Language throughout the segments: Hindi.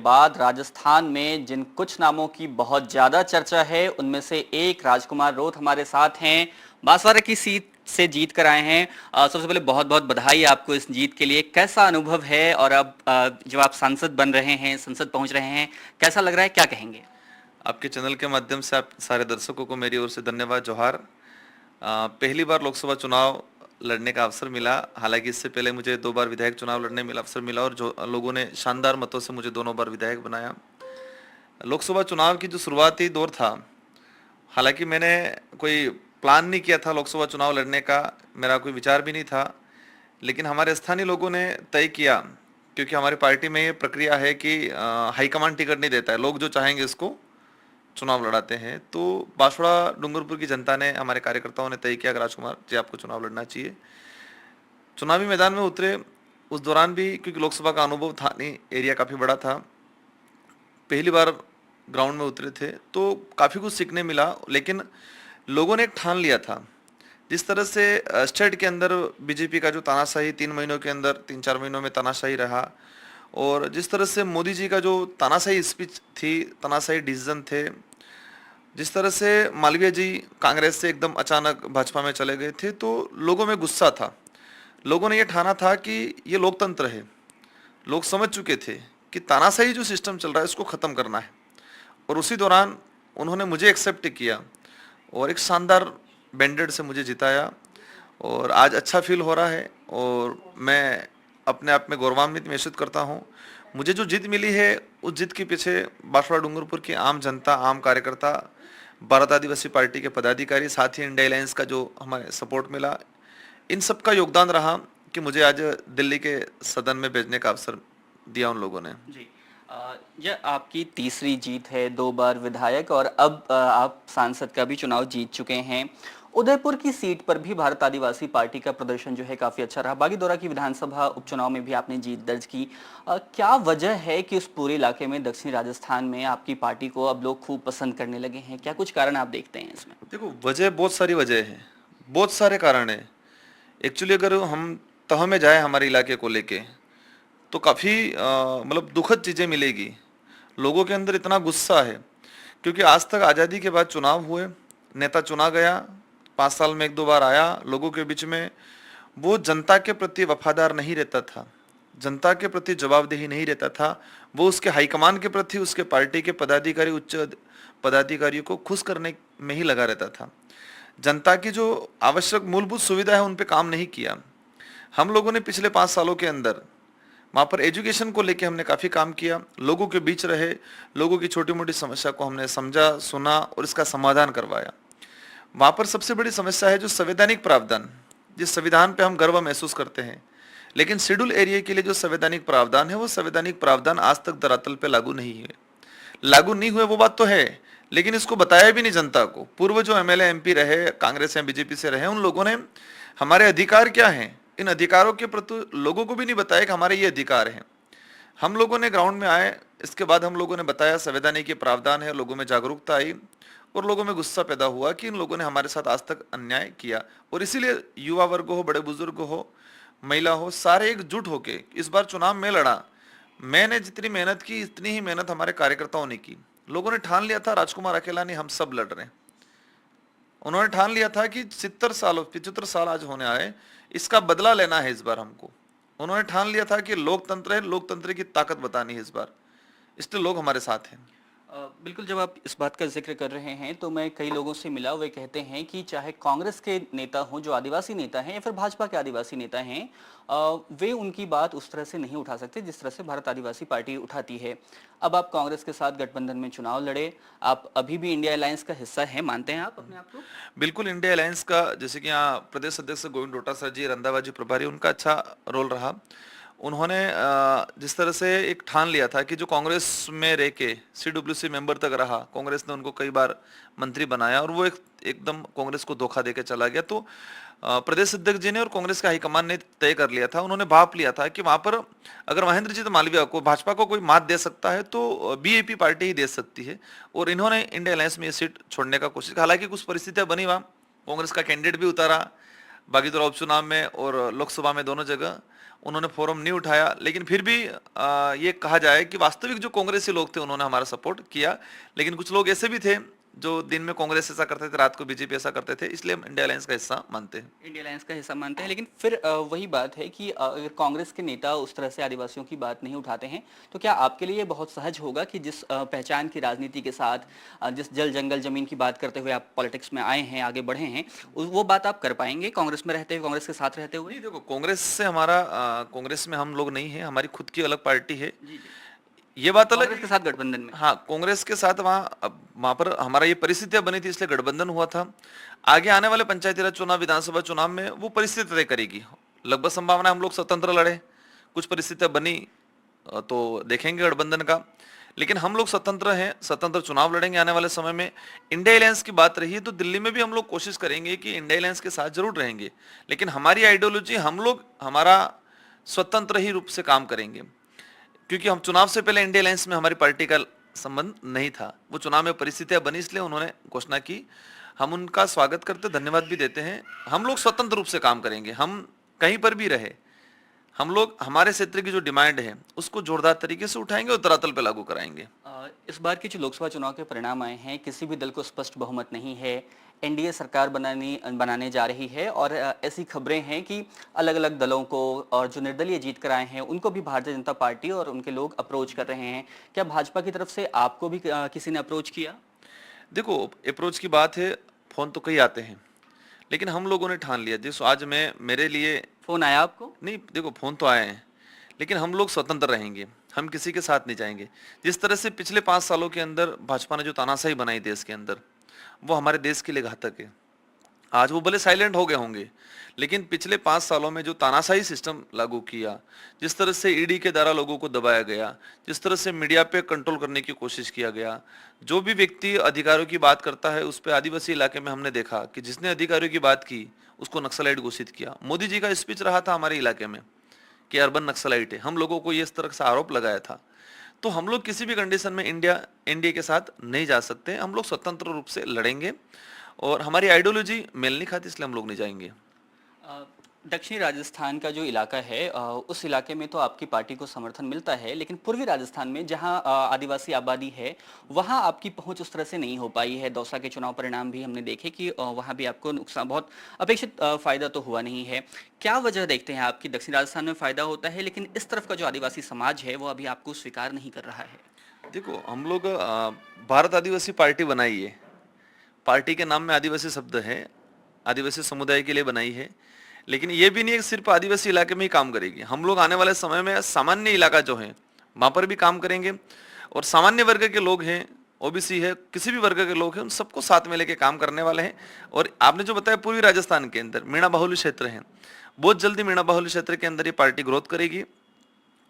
बाद राजस्थान में जिन कुछ नामों की बहुत ज्यादा चर्चा है उनमें से एक राजकुमार रोथ हमारे साथ हैं। बांसवाड़ा की सीट से जीत कर आए हैं। सबसे पहले बहुत बहुत बधाई आपको इस जीत के लिए। कैसा अनुभव है और अब जब आप सांसद बन रहे हैं, संसद पहुंच रहे हैं, कैसा लग रहा है, क्या कहेंगे? आपके चैनल के माध्यम से आप सारे दर्शकों को मेरी ओर से धन्यवाद, जोहार। पहली बार लोकसभा चुनाव लड़ने का अवसर मिला। हालांकि इससे पहले मुझे 2 बार विधायक चुनाव लड़ने में अवसर मिला और जो लोगों ने शानदार मतों से मुझे दोनों बार विधायक बनाया। लोकसभा चुनाव की जो शुरुआती दौर था, हालांकि मैंने कोई प्लान नहीं किया था लोकसभा चुनाव लड़ने का, मेरा कोई विचार भी नहीं था। लेकिन हमारे स्थानीय लोगों ने तय किया, क्योंकि हमारी पार्टी में ये प्रक्रिया है कि हाईकमान टिकट नहीं देता है, लोग जो चाहेंगे इसको चुनाव लड़ाते हैं। तो बांसवाड़ा डूंगरपुर की जनता ने, हमारे कार्यकर्ताओं ने तय किया कि राजकुमार जी आपको चुनाव लड़ना चाहिए। चुनावी मैदान में उतरे। उस दौरान भी क्योंकि लोकसभा का अनुभव था नहीं, एरिया काफ़ी बड़ा था, पहली बार ग्राउंड में उतरे थे तो काफ़ी कुछ सीखने मिला। लेकिन लोगों ने एक ठान लिया था, जिस तरह से स्टेट के अंदर बीजेपी का जो तानाशाही 3 महीनों के अंदर, 3-4 महीनों में तानाशाही रहा, और जिस तरह से मोदी जी का जो तानाशाही स्पीच थी, तानाशाही डिसीजन थे, जिस तरह से मालवीय जी कांग्रेस से एकदम अचानक भाजपा में चले गए थे, तो लोगों में गुस्सा था। लोगों ने ये ठाना था कि ये लोकतंत्र है। लोग समझ चुके थे कि तानाशाही जो सिस्टम चल रहा है इसको ख़त्म करना है। और उसी दौरान उन्होंने मुझे एक्सेप्ट किया और एक शानदार बैंडेड से मुझे जिताया। और आज अच्छा फील हो रहा है और मैं अपने आप में गौरवान्वित महसूस करता हूँ। मुझे जो जीत मिली है, उस जीत के पीछे बांसवाड़ा डूंगरपुर की आम जनता, आम कार्यकर्ता, भारत आदिवासी पार्टी के पदाधिकारी, साथ ही इंडिया अलायंस का जो हमारे सपोर्ट मिला, इन सब का योगदान रहा कि मुझे आज दिल्ली के सदन में भेजने का अवसर दिया उन लोगों ने। जी। यह आपकी तीसरी जीत है, 2 बार विधायक और अब आप सांसद का भी चुनाव जीत चुके हैं। उदयपुर की सीट पर भी भारत आदिवासी पार्टी का प्रदर्शन जो है काफी अच्छा रहा। बागीदोरा की विधानसभा उपचुनाव में भी आपने जीत दर्ज की। क्या वजह है कि उस पूरे इलाके में, दक्षिणी राजस्थान में, आपकी पार्टी को अब लोग खूब पसंद करने लगे हैं? क्या कुछ कारण आप देखते हैं इसमें? देखो, वजह बहुत सारी वजह है, बहुत सारे कारण है। एक्चुअली अगर हम तह में जाए हमारे इलाके को लेके, तो काफ़ी मतलब दुखद चीज़ें मिलेगी। लोगों के अंदर इतना गुस्सा है, क्योंकि आज तक आज़ादी के बाद चुनाव हुए, नेता चुना गया, 5 साल में 1-2 बार आया, लोगों के बीच में वो जनता के प्रति वफादार नहीं रहता था, जनता के प्रति जवाबदेही नहीं रहता था। वो उसके हाईकमान के प्रति, उसके पार्टी के पदाधिकारी, उच्च पदाधिकारियों को खुश करने में ही लगा रहता था। जनता की जो आवश्यक मूलभूत सुविधा है उन पे काम नहीं किया। हम लोगों ने पिछले 5 सालों के अंदर वहाँ पर एजुकेशन को लेके हमने काफ़ी काम किया, लोगों के बीच रहे, लोगों की छोटी मोटी समस्या को हमने समझा, सुना और इसका समाधान करवाया। वहाँ पर सबसे बड़ी समस्या है जो संवैधानिक प्रावधान, जिस संविधान पे हम गर्व महसूस करते हैं, लेकिन शेड्यूल एरिया के लिए जो संवैधानिक प्रावधान है, वो संवैधानिक प्रावधान आज तक धरातल पे लागू नहीं हुए। लागू नहीं हुए वो बात तो है, लेकिन इसको बताया भी नहीं जनता को। पूर्व जो एमएलए एमपी रहे, कांग्रेस या बीजेपी से रहे, उन लोगों ने हमारे अधिकार क्या हैं, इन अधिकारों के प्रति लोगों को भी नहीं बताया कि हमारे ये अधिकार हैं। हम लोगों ने ग्राउंड में आए, इसके बाद हम लोगों ने बताया संवैधानिक ये प्रावधान है, लोगों में जागरूकता आई और लोगों में गुस्सा पैदा हुआ कि इन लोगों ने हमारे साथ आज तक अन्याय किया। और इसीलिए युवा वर्ग हो, बड़े बुजुर्ग हो, महिला हो, सारे एकजुट होके इस बार चुनाव में लड़ा। मैंने जितनी मेहनत की, इतनी ही मेहनत हमारे कार्यकर्ताओं ने की। लोगों ने ठान लिया था, राजकुमार अकेला नहीं, हम सब लड़ रहे हैं। उन्होंने ठान लिया था कि 75 साल आज होने आए, इसका बदला लेना है इस बार हमको। उन्होंने ठान लिया था कि लोकतंत्र है, लोकतंत्र की ताकत बतानी है इस बार, इसलिए लोग हमारे साथ हैं। बिल्कुल, जब आप इस बात का जिक्र कर रहे हैं तो मैं कई लोगों से मिला, वे कहते हैं कि चाहे कांग्रेस के नेता हों जो आदिवासी नेता हैं या फिर भाजपा के आदिवासी नेता हैं, वे उनकी बात उस तरह से नहीं उठा सकते जिस तरह से भारत आदिवासी पार्टी उठाती है। अब आप कांग्रेस के साथ गठबंधन में चुनाव लड़े, आप अभी भी इंडिया अलायंस का हिस्सा हैं, मानते हैं आप अपने आप को? बिल्कुल, इंडिया अलायंस का, जैसे कि यहाँ प्रदेश अध्यक्ष गोविंद डोटासरा जी, रंधावा जी प्रभारी, उनका अच्छा रोल रहा। उन्होंने जिस तरह से एक ठान लिया था कि जो कांग्रेस में रह के सीडब्ल्यूसी मेंबर तक रहा, कांग्रेस ने उनको कई बार मंत्री बनाया और वो एकदम कांग्रेस को धोखा देके चला गया। तो प्रदेश अध्यक्ष जी ने और कांग्रेस के हाईकमान ने तय कर लिया था, उन्होंने भाप लिया था कि वहां पर अगर महेंद्र जी मालवीय को, भाजपा को कोई मात दे सकता है तो बीएपी पार्टी ही दे सकती है। और इन्होंने इंडिया अलायंस में ये सीट छोड़ने का कोशिश की। हालांकि कुछ परिस्थितियां बनी, वहां कांग्रेस का कैंडिडेट भी उतारा बागीदोरा उपचुनाव में और लोकसभा में, दोनों जगह। उन्होंने फोरम नहीं उठाया, लेकिन फिर भी ये कहा जाए कि वास्तविक जो कांग्रेसी लोग थे उन्होंने हमारा सपोर्ट किया। लेकिन कुछ लोग ऐसे भी थे जो दिन में कांग्रेस ऐसा करते थे, रात को बीजेपी ऐसा करते थे, इसलिए हम इंडिया अलायंस का हिस्सा मानते हैं। इंडिया अलायंस का हिस्सा मानते हैं, लेकिन फिर वही बात है कि अगर कांग्रेस के नेता उस तरह से आदिवासियों की बात नहीं उठाते हैं, तो क्या आपके लिए ये बहुत सहज होगा कि जिस पहचान की राजनीति के साथ जिस जल जंगल जमीन की बात करते हुए आप पॉलिटिक्स में आए हैं, आगे बढ़े हैं, वो बात आप कर पाएंगे कांग्रेस में रहते हुए, कांग्रेस के साथ रहते हुए? नहीं देखो, कांग्रेस से हमारा कांग्रेस में हम लोग नहीं है, हमारी खुद की अलग पार्टी है। जी जी। ये बात अलग कांग्रेस है। के साथ गठबंधन में? हाँ, कांग्रेस के साथ वहां पर हमारा ये परिस्थितियां बनी थी, इसलिए गठबंधन हुआ था। आगे आने वाले पंचायती राज चुनाव, विधानसभा चुनाव में वो परिस्थिति तय करेगी। लगभग संभावना है हम लोग स्वतंत्र लड़े, कुछ परिस्थितियां बनी तो देखेंगे गठबंधन का। लेकिन हम लोग स्वतंत्र हैं, स्वतंत्र चुनाव लड़ेंगे आने वाले समय में। इंडिया अलायंस की बात रही है तो दिल्ली में भी हम लोग कोशिश करेंगे कि इंडिया अलायंस के साथ जरूर रहेंगे, लेकिन हमारी आइडियोलॉजी, हम लोग हमारा स्वतंत्र ही रूप से काम करेंगे। क्योंकि हम चुनाव से पहले इंडिया अलायंस में हमारी पार्टी का संबंध नहीं था, वो चुनाव में परिस्थितियां बनी इसलिए उन्होंने घोषणा की। हम उनका स्वागत करते, धन्यवाद भी देते हैं। हम लोग स्वतंत्र रूप से काम करेंगे, हम कहीं पर भी रहे, हम लोग हमारे क्षेत्र की जो डिमांड है उसको जोरदार तरीके से उठाएंगे और धरातल पे लागू कराएंगे। इस बार के जो लोकसभा चुनाव के परिणाम आए हैं, किसी भी दल को स्पष्ट बहुमत नहीं है, एनडीए सरकार बनाने जा रही है, और ऐसी खबरें हैं कि अलग अलग दलों को और जो निर्दलीय जीत कर आए हैं उनको भी भारतीय जनता पार्टी और उनके लोग अप्रोच कर रहे हैं। क्या भाजपा की तरफ से आपको भी किसी ने अप्रोच किया? देखो, अप्रोच की बात है, फोन तो कई आते हैं, लेकिन हम लोगों ने ठान लिया, जिस आज मैं मेरे लिए फोन आया आपको? नहीं, देखो फोन तो आए हैं, लेकिन हम लोग स्वतंत्र रहेंगे, हम किसी के साथ नहीं जाएंगे। जिस तरह से पिछले 5 सालों के अंदर भाजपा ने जो तानाशाही बनाई देश के अंदर, वो हमारे देश के लिए घातक है। आज वो भले साइलेंट हो गए होंगे, लेकिन पिछले 5 सालों में जो तानाशाही सिस्टम लागू किया, जिस तरह से ईडी के द्वारा लोगों को दबाया गया, जिस तरह से मीडिया पे कंट्रोल करने की कोशिश किया गया, जो भी व्यक्ति अधिकारियों की बात करता है उस पे आदिवासी इलाके में हमने देखा कि जिसने अधिकारियों की बात की उसको नक्सलाइट घोषित किया। मोदी जी का स्पीच रहा था हमारे इलाके में कि अर्बन नक्सलाइट है, हम लोगों को ये इस तरह से आरोप लगाया था। तो हम लोग किसी भी कंडीशन में एनडीए के साथ नहीं जा सकते, हम लोग स्वतंत्र रूप से लड़ेंगे और हमारी आइडियोलॉजी मेल नहीं खाती, इसलिए हम लोग नहीं जाएंगे। दक्षिणी राजस्थान का जो इलाका है, उस इलाके में तो आपकी पार्टी को समर्थन मिलता है, लेकिन पूर्वी राजस्थान में जहां आदिवासी आबादी है, वहां आपकी पहुंच उस तरह से नहीं हो पाई है। दौसा के चुनाव परिणाम भी हमने देखे कि वहां भी आपको नुकसान, बहुत अपेक्षित फायदा तो हुआ नहीं है। क्या वजह देखते हैं आपकी? दक्षिणी राजस्थान में फायदा होता है, लेकिन इस तरफ का जो आदिवासी समाज है वो अभी आपको स्वीकार नहीं कर रहा है। देखो, हम लोग भारत आदिवासी पार्टी बनाई है, पार्टी के नाम में आदिवासी शब्द है, आदिवासी समुदाय के लिए बनाई है, लेकिन ये भी नहीं है कि सिर्फ आदिवासी इलाके में ही काम करेगी। हम लोग आने वाले समय में सामान्य इलाका जो है वहां पर भी काम करेंगे, और सामान्य वर्ग के लोग हैं, ओबीसी है, किसी भी वर्ग के लोग हैं, उन सबको साथ में लेके काम करने वाले हैं। और आपने जो बताया पूर्वी राजस्थान के अंदर मीणा बाहुल्य क्षेत्र है, बहुत जल्दी मीणा बाहुल्य क्षेत्र के अंदर ये पार्टी ग्रोथ करेगी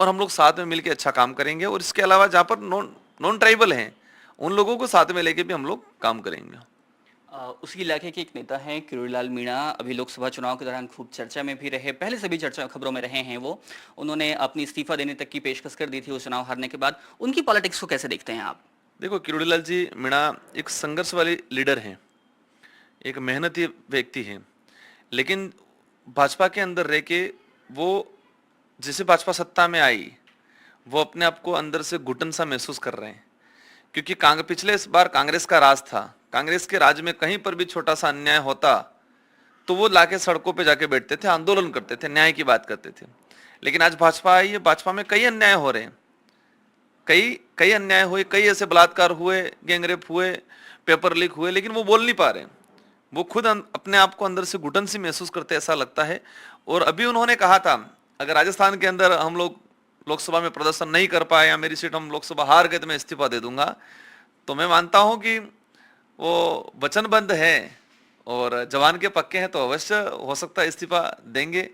और हम लोग साथ में मिलकर अच्छा काम करेंगे। और इसके अलावा जहाँ पर नॉन ट्राइबल हैं उन लोगों को साथ में लेके भी हम लोग काम करेंगे। उसी इलाके के एक नेता हैं किरोड़ीलाल मीणा, अभी लोकसभा चुनाव के दौरान खूब चर्चा में भी रहे, पहले से भी चर्चा खबरों में रहे हैं वो। उन्होंने अपनी इस्तीफा देने तक की पेशकश कर दी थी उस चुनाव हारने के बाद। उनकी पॉलिटिक्स को कैसे देखते हैं आप? देखो, किरोड़ीलाल जी मीणा एक संघर्ष वाले लीडर हैं, एक मेहनती व्यक्ति हैं, लेकिन भाजपा के अंदर रह के वो, जैसे भाजपा सत्ता में आई, वो अपने आप को अंदर से घुटन सा महसूस कर रहे हैं। क्योंकि पिछले इस बार कांग्रेस का राज था, कांग्रेस के राज में कहीं पर भी छोटा सा अन्याय होता तो वो लाके सड़कों पे जाके बैठते थे, आंदोलन करते थे, न्याय की बात करते थे। लेकिन आज भाजपा आई है, भाजपा में कई अन्याय हो रहे हैं, कई अन्याय हुए, कई ऐसे बलात्कार हुए, गैंगरेप हुए, पेपर लीक हुए, लेकिन वो बोल नहीं पा रहे। वो खुद अपने आप को अंदर से घुटन सी महसूस करते, ऐसा लगता है। और अभी उन्होंने कहा था अगर राजस्थान के अंदर हम लोग लोकसभा में प्रदर्शन नहीं कर पाए या मेरी सीट हम लोकसभा हार गए तो मैं इस्तीफा दे दूंगा। तो मैं मानता हूं कि वो वचनबद्ध है और जवान के पक्के हैं, तो अवश्य हो सकता है इस्तीफा देंगे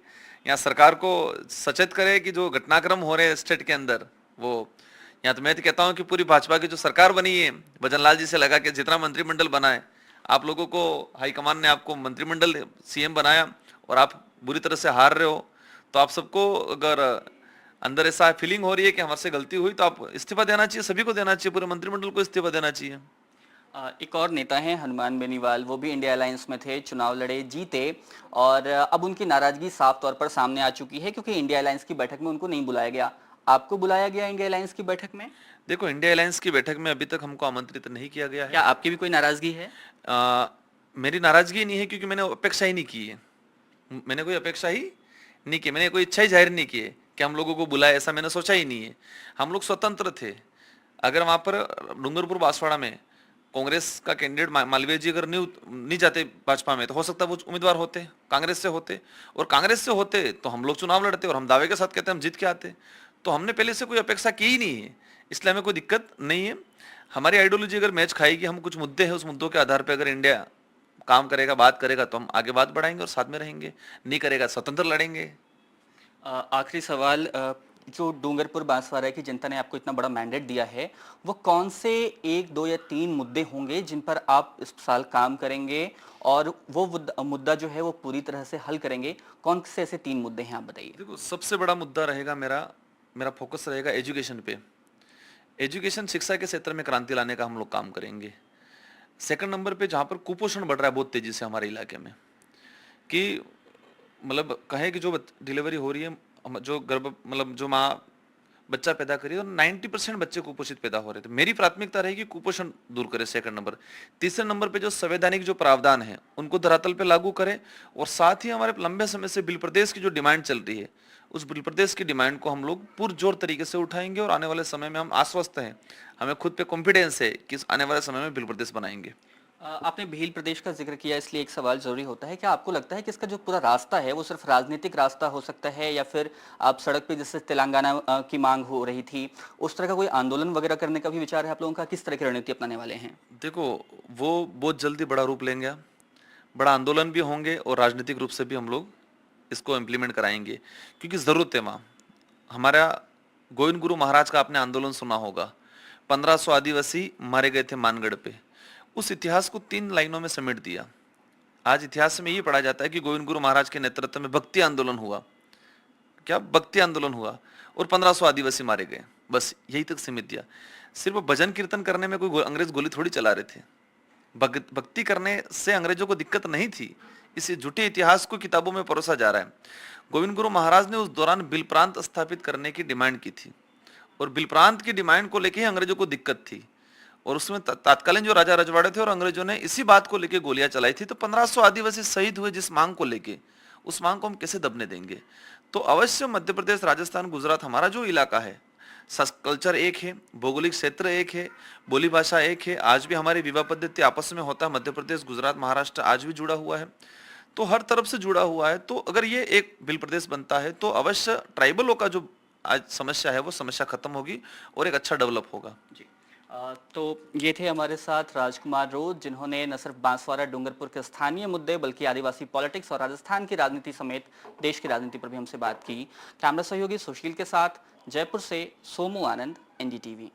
या सरकार को सचेत करे कि जो घटनाक्रम हो रहे हैं स्टेट के अंदर, वो या तो मैं तो कहता हूं कि पूरी भाजपा की जो सरकार बनी है, भजनलाल जी से लगा के जितना मंत्रिमंडल बना है, आप लोगों को हाईकमान ने आपको मंत्रिमंडल सीएम बनाया और आप बुरी तरह से हार रहे हो, तो आप सबको अगर अंदर ऐसा फीलिंग हो रही है कि हमारे से गलती हुई तो आप इस्तीफा देना चाहिए, सभी को देना चाहिए, पूरे मंत्रिमंडल को इस्तीफा देना चाहिए। एक और नेता हैं हनुमान बेनीवाल, वो भी इंडिया अलायंस में थे, चुनाव लड़े, जीते और अब उनकी नाराजगी साफ तौर पर सामने आ चुकी है क्योंकि इंडिया अलायंस की बैठक में उनको नहीं बुलाया गया। आपको बुलाया गया इंडिया अलायंस की बैठक में? देखो, इंडिया अलायंस की बैठक में अभी तक हमको आमंत्रित नहीं किया गया क्या है। आपकी भी कोई नाराजगी है? आ, मेरी नाराजगी नहीं है क्योंकि मैंने अपेक्षा ही नहीं की है। मैंने कोई अपेक्षा ही नहीं की, मैंने कोई इच्छा ही जाहिर नहीं की है कि हम लोगों को बुलाए, ऐसा मैंने सोचा ही नहीं है। हम लोग स्वतंत्र थे। अगर वहां पर डूंगरपुर बांसवाड़ा में कांग्रेस का कैंडिडेट मालवीय जी अगर नहीं जाते भाजपा में, तो हो सकता है वो उम्मीदवार होते, कांग्रेस से होते, और कांग्रेस से होते तो हम लोग चुनाव लड़ते और हम दावे के साथ कहते हम जीत के आते। तो हमने पहले से कोई अपेक्षा की ही नहीं है, इसलिए हमें कोई दिक्कत नहीं है। हमारी आइडियोलॉजी अगर मैच खाएगी, हम कुछ मुद्दे हैं, उस मुद्दों के आधार पर अगर इंडिया काम करेगा, बात करेगा, तो हम आगे बात बढ़ाएंगे और साथ में रहेंगे। नहीं करेगा, स्वतंत्र लड़ेंगे। आखिरी सवाल, जो डूंगरपुर बांसवाड़ा की जनता ने आपको इतना बड़ा मैंडेट दिया है, वो कौन से 1, 2 या 3 मुद्दे होंगे जिन पर आप इस साल काम करेंगे और वो मुद्दा जो है वो पूरी तरह से हल करेंगे? कौन से ऐसे 3 मुद्दे हैं, आप बताइए। देखो, सबसे बड़ा मुद्दा रहेगा मेरा मेरा फोकस रहेगा एजुकेशन पे। एजुकेशन, शिक्षा के क्षेत्र में क्रांति लाने का हम लोग काम करेंगे। सेकंड नंबर पे जहाँ पर कुपोषण बढ़ रहा है बहुत तेजी से हमारे इलाके में, कि मतलब कहें कि जो डिलीवरी हो रही है, जो गर्भ मतलब जो माँ बच्चा पैदा करी, और 90% बच्चे कुपोषित पैदा हो रहे थे। मेरी प्राथमिकता रहेगी कुपोषण दूर करे, सेकंड नंबर। तीसरे नंबर पे जो संवैधानिक जो प्रावधान है उनको धरातल पे लागू करें, और साथ ही हमारे लंबे समय से बिल प्रदेश की जो डिमांड चल रही है, उस बिल प्रदेश की डिमांड को हम लोग पुरजोर तरीके से उठाएंगे, और आने वाले समय में हम आश्वस्त हैं, हमें खुद पे कॉन्फिडेंस है कि आने वाले समय में बिल प्रदेश बनाएंगे। आपने भील प्रदेश का जिक्र किया, इसलिए एक सवाल जरूरी होता है, क्या आपको लगता है कि इसका जो पूरा रास्ता है वो सिर्फ राजनीतिक रास्ता हो सकता है, या फिर आप सड़क पे जैसे तेलंगाना की मांग हो रही थी उस तरह का कोई आंदोलन वगैरह करने का भी विचार है आप लोगों का? किस तरह की रणनीति अपनाने वाले हैं? देखो, वो बहुत जल्दी बड़ा रूप लेंगे, बड़ा आंदोलन भी होंगे, और राजनीतिक रूप से भी हम लोग इसको इम्प्लीमेंट कराएंगे, क्योंकि जरूरत है वहाँ। हमारा गोविंद गुरु महाराज का आपने आंदोलन सुना होगा, 1500 आदिवासी मारे गए थे मानगढ़ पे। उस इतिहास को 3 लाइनों में समेट दिया। आज इतिहास में ये पढ़ा जाता है कि गोविंद गुरु महाराज के नेतृत्व में भक्ति आंदोलन हुआ। क्या भक्ति आंदोलन हुआ, और 1500 आदिवासी मारे गए, बस यही तक सीमित दिया। सिर्फ भजन कीर्तन करने में कोई अंग्रेज गोली थोड़ी चला रहे थे। भक्ति करने से अंग्रेजों को दिक्कत नहीं थी। इस झूठे इतिहास को किताबों में परोसा जा रहा है। गोविंद गुरु महाराज ने उस दौरान बिल प्रांत स्थापित करने की डिमांड की थी, और बिल प्रांत की डिमांड को लेकर ही अंग्रेजों को दिक्कत थी, और उसमें तात्कालीन जो राजा रजवाड़े थे और अंग्रेजों ने इसी बात को लेकर गोलियां चलाई थी। तो 1500 आदिवासी शहीद हुए जिस मांग को लेके, उस मांग को हम कैसे दबने देंगे? तो अवश्य मध्य प्रदेश, राजस्थान, गुजरात, हमारा जो इलाका है, कल्चर एक है, भौगोलिक क्षेत्र एक है, बोली भाषा एक है, आज भी हमारी विवाह पद्धति आपस में होता है। मध्य प्रदेश, गुजरात, महाराष्ट्र आज भी जुड़ा हुआ है, तो हर तरफ से जुड़ा हुआ है। तो अगर ये एक बिल प्रदेश बनता है तो अवश्य ट्राइबलों का जो आज समस्या है वो समस्या खत्म होगी और एक अच्छा डेवलप होगा। जी। तो ये थे हमारे साथ राजकुमार रोज, जिन्होंने न सिर्फ बांसवाड़ा डूंगरपुर के स्थानीय मुद्दे बल्कि आदिवासी पॉलिटिक्स और राजस्थान की राजनीति समेत देश की राजनीति पर भी हमसे बात की। कैमरा सहयोगी सुशील के साथ जयपुर से सोमू आनंद, एनडीटीवी।